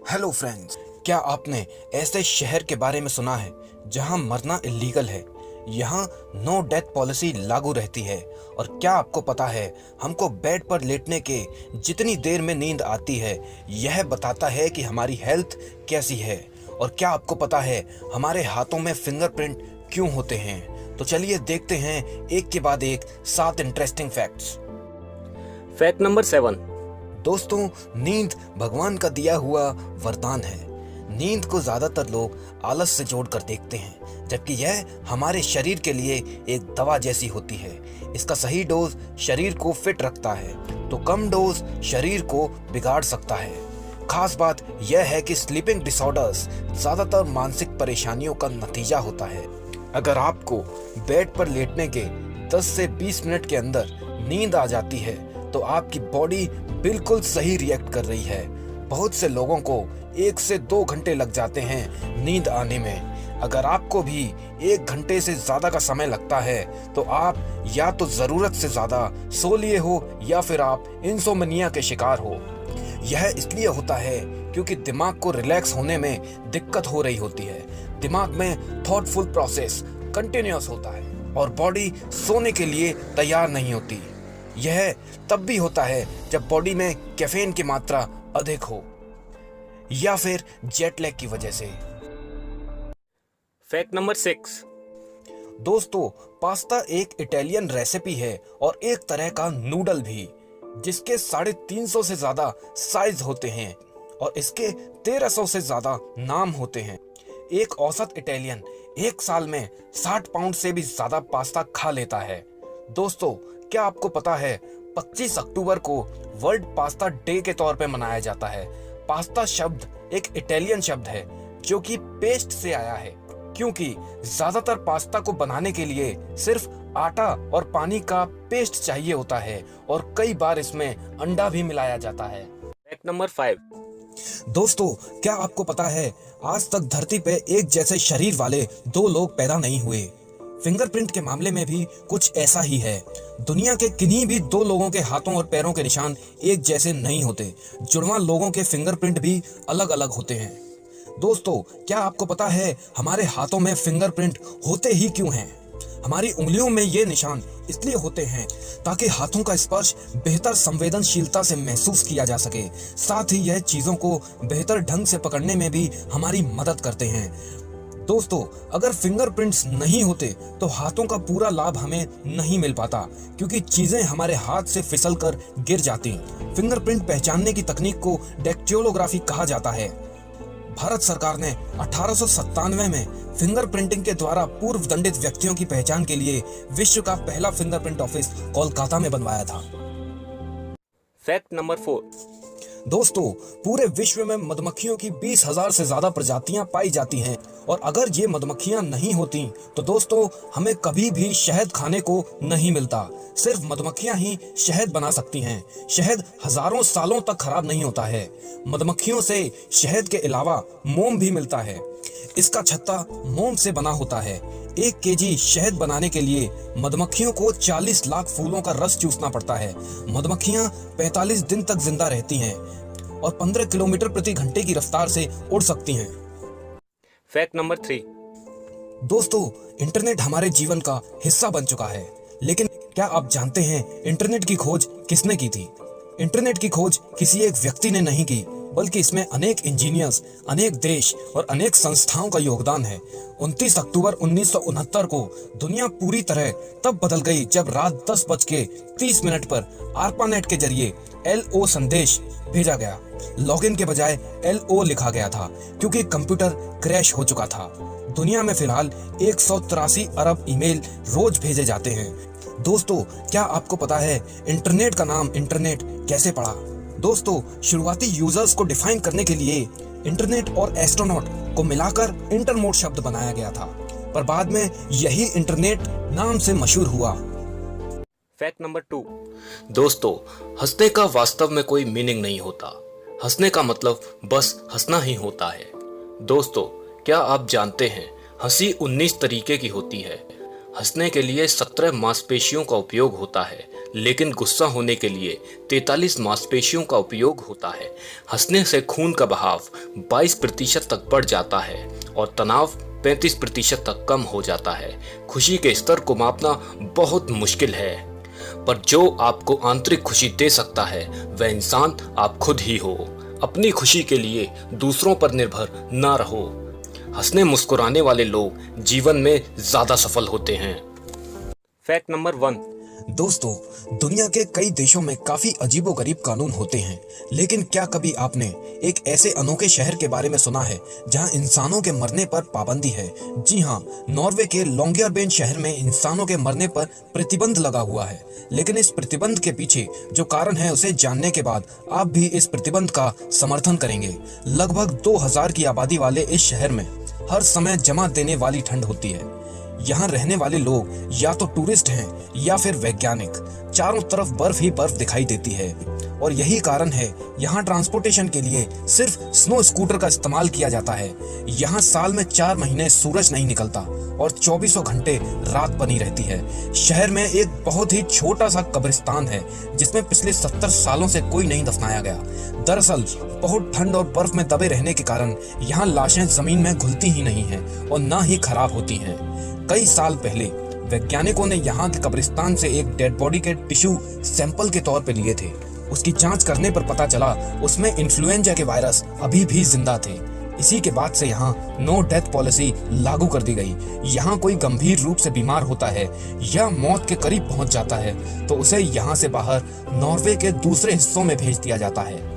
Hello friends, क्या आपने ऐसे शहर के बारे में सुना है जहां मरना इलीगल है? यहां नो डेथ पॉलिसी लागू रहती है। और क्या आपको पता है, हमको बेड पर लेटने के जितनी देर में नींद आती है यह बताता है कि हमारी हेल्थ कैसी है। और क्या आपको पता है हमारे हाथों में फिंगरप्रिंट क्यों होते हैं? तो चलिए देखते हैं एक के बाद एक 7 इंटरेस्टिंग फैक्ट्स। Fact number 7। दोस्तों, नींद भगवान का दिया हुआ वरदान है। नींद को ज्यादातर लोग आलस से जोड़कर देखते हैं, जबकि यह हमारे शरीर के लिए एक दवा जैसी होती है। इसका सही डोज शरीर को फिट रखता है, तो कम डोज शरीर को बिगाड़ सकता है। खास बात यह है कि स्लीपिंग डिसऑर्डर्स ज्यादातर मानसिक परेशानियों का नतीजा होता है। अगर आपको बेड पर लेटने के 10 से 20 मिनट के अंदर नींद आ जाती है तो आपकी बॉडी बिल्कुल सही रिएक्ट कर रही है। बहुत से लोगों को 1 से 2 घंटे लग जाते हैं नींद आने में। अगर आपको भी 1 घंटे से ज्यादा का समय लगता है तो आप या तो जरूरत से ज्यादा सो लिए हो या फिर आप इंसोमनिया के शिकार हो। यह इसलिए होता है क्योंकि दिमाग को रिलैक्स होने में दिक्कत हो रही होती है। दिमाग में थॉटफुल प्रोसेस कंटिन्यूअस होता है और बॉडी सोने के लिए तैयार नहीं होती। यह तब भी होता है जब बॉडी में कैफीन की मात्रा अधिक हो या फिर जेट लैग की वजह से। Fact number 6। दोस्तों, पास्ता एक इटालियन रेसिपी है और एक तरह का नूडल भी, जिसके 350 से ज्यादा साइज होते हैं और इसके 1300 से ज्यादा नाम होते हैं। एक औसत इटालियन एक साल में 60 पाउंड से भी ज्यादा पास्ता खा लेता है। दोस्तों, क्या आपको पता है 25 अक्टूबर को वर्ल्ड पास्ता डे के तौर पे मनाया जाता है। पास्ता शब्द एक इटालियन शब्द है जो कि पेस्ट से आया है, क्योंकि ज्यादातर पास्ता को बनाने के लिए सिर्फ आटा और पानी का पेस्ट चाहिए होता है और कई बार इसमें अंडा भी मिलाया जाता है। Fact number 5। दोस्तों, क्या आपको पता है आज तक धरती पे एक जैसे शरीर वाले 2 लोग पैदा नहीं हुए। फिंगरप्रिंट के मामले में भी कुछ ऐसा ही है। दुनिया के किन्हीं भी 2 लोगों के हाथों और पैरों के निशान एक जैसे नहीं होते। जुड़वा लोगों के फिंगरप्रिंट भी अलग अलग होते हैं। दोस्तों, क्या आपको पता है हमारे हाथों में फिंगरप्रिंट होते ही क्यों हैं? हमारी उंगलियों में ये निशान इसलिए होते हैं ताकि हाथों का स्पर्श बेहतर संवेदनशीलता से महसूस किया जा सके। साथ ही यह चीजों को बेहतर ढंग से पकड़ने में भी हमारी मदद करते हैं। दोस्तों, अगर फिंगरप्रिंट्स नहीं होते तो हाथों का पूरा लाभ हमें नहीं मिल पाता, क्योंकि चीजें हमारे हाथ से फिसलकर गिर जाती। फिंगरप्रिंट पहचानने की तकनीक को डैक्टिलोग्राफी कहा जाता है। भारत सरकार ने 1897 में फिंगरप्रिंटिंग के द्वारा पूर्व दंडित व्यक्तियों की पहचान के लिए विश्व का पहला फिंगरप्रिंट ऑफिस कोलकाता में बनवाया था। Fact number 4। दोस्तों, पूरे विश्व में मधुमक्खियों की 20,000 से ज्यादा प्रजातियां पाई जाती हैं और अगर ये मधुमक्खियां नहीं होती तो दोस्तों हमें कभी भी शहद खाने को नहीं मिलता। सिर्फ मधुमक्खियां ही शहद बना सकती हैं। शहद हजारों सालों तक खराब नहीं होता है। मधुमक्खियों से शहद के अलावा मोम भी मिलता है। इसका छत्ता मोम से बना होता है। 1 केजी शहद बनाने के लिए मधुमक्खियों को 40 लाख फूलों का रस चूसना पड़ता है। मधुमक्खियां 45 दिन तक जिंदा रहती हैं और 15 किलोमीटर प्रति घंटे की रफ्तार से उड़ सकती हैं। Fact number 3। दोस्तों, इंटरनेट हमारे जीवन का हिस्सा बन चुका है, लेकिन क्या आप जानते हैं इंटरनेट की खोज किसने की थी? इंटरनेट की खोज किसी एक व्यक्ति ने नहीं की, बल्कि इसमें अनेक इंजीनियर्स, अनेक देश और अनेक संस्थाओं का योगदान है। 29 अक्टूबर 1969 को दुनिया पूरी तरह तब बदल गई जब रात 10:30 पर आर्पानेट के जरिए LO संदेश भेजा गया। लॉगिन के बजाय LO लिखा गया था क्योंकि कंप्यूटर क्रैश हो चुका था। दुनिया में फिलहाल 183 अरब ईमेल रोज भेजे जाते हैं। दोस्तों, क्या आपको पता है इंटरनेट का नाम इंटरनेट कैसे पड़ा? दोस्तों, शुरुआती यूजर्स को डिफाइन करने के लिए इंटरनेट और एस्ट्रोनॉट को मिलाकर इंटरमोड शब्द बनाया गया था, पर बाद में यही इंटरनेट नाम से मशहूर हुआ। Fact number 2। दोस्तों, हंसने का वास्तव में कोई मीनिंग नहीं होता। हंसने का मतलब बस हंसना ही होता है। दोस्तों, क्या आप जानते हैं हंसी 19 तरीके की होती है। हंसने के लिए 17 मांसपेशियों का उपयोग होता है, लेकिन गुस्सा होने के लिए 43 मांसपेशियों का उपयोग होता है। हंसने से खून का बहाव 22% तक बढ़ जाता है और तनाव 35% तक कम हो जाता है। खुशी के स्तर को मापना बहुत मुश्किल है, पर जो आपको आंतरिक खुशी दे सकता है वह इंसान आप खुद ही हो। अपनी खुशी के लिए दूसरों पर निर्भर ना रहो। हंसने मुस्कुराने वाले लोग जीवन में ज्यादा सफल होते हैं। Fact number 1। दोस्तों, दुनिया के कई देशों में काफी अजीबोगरीब कानून होते हैं, लेकिन क्या कभी आपने एक ऐसे अनोखे शहर के बारे में सुना है जहां इंसानों के मरने पर पाबंदी है? जी हां, नॉर्वे के लॉन्गियरबेन शहर में इंसानों के मरने पर प्रतिबंध लगा हुआ है। लेकिन इस प्रतिबंध के पीछे जो कारण है उसे जानने के बाद आप भी इस प्रतिबंध का समर्थन करेंगे। लगभग 2000 की आबादी वाले इस शहर में हर समय जमा देने वाली ठंड होती है। यहाँ रहने वाले लोग या तो टूरिस्ट हैं या फिर वैज्ञानिक। चारों तरफ बर्फ ही बर्फ दिखाई देती है और यही कारण है यहाँ ट्रांसपोर्टेशन के लिए सिर्फ स्नो स्कूटर का इस्तेमाल किया जाता है। यहाँ साल में 4 महीने सूरज नहीं निकलता और 24 घंटे रात बनी रहती है। शहर में एक बहुत ही छोटा सा कब्रिस्तान है जिसमें पिछले 70 सालों से कोई नहीं दफनाया गया। दरअसल बहुत ठंड और बर्फ में दबे रहने के कारण यहाँ लाशें जमीन में घुलती ही नहीं हैं और ना ही खराब होती हैं। कई साल पहले वैज्ञानिकों ने यहाँ के कब्रिस्तान से एक डेड बॉडी के टिश्यू सैंपल के तौर पे लिए थे। उसकी जांच करने पर पता चला उसमें इन्फ्लुएंजा के वायरस अभी भी जिंदा थे। इसी के बाद से यहाँ नो डेथ पॉलिसी लागू कर दी गई। यहाँ कोई गंभीर रूप से बीमार होता है या मौत के करीब पहुंच जाता है तो उसे यहाँ से बाहर नॉर्वे के दूसरे हिस्सों में भेज दिया जाता है।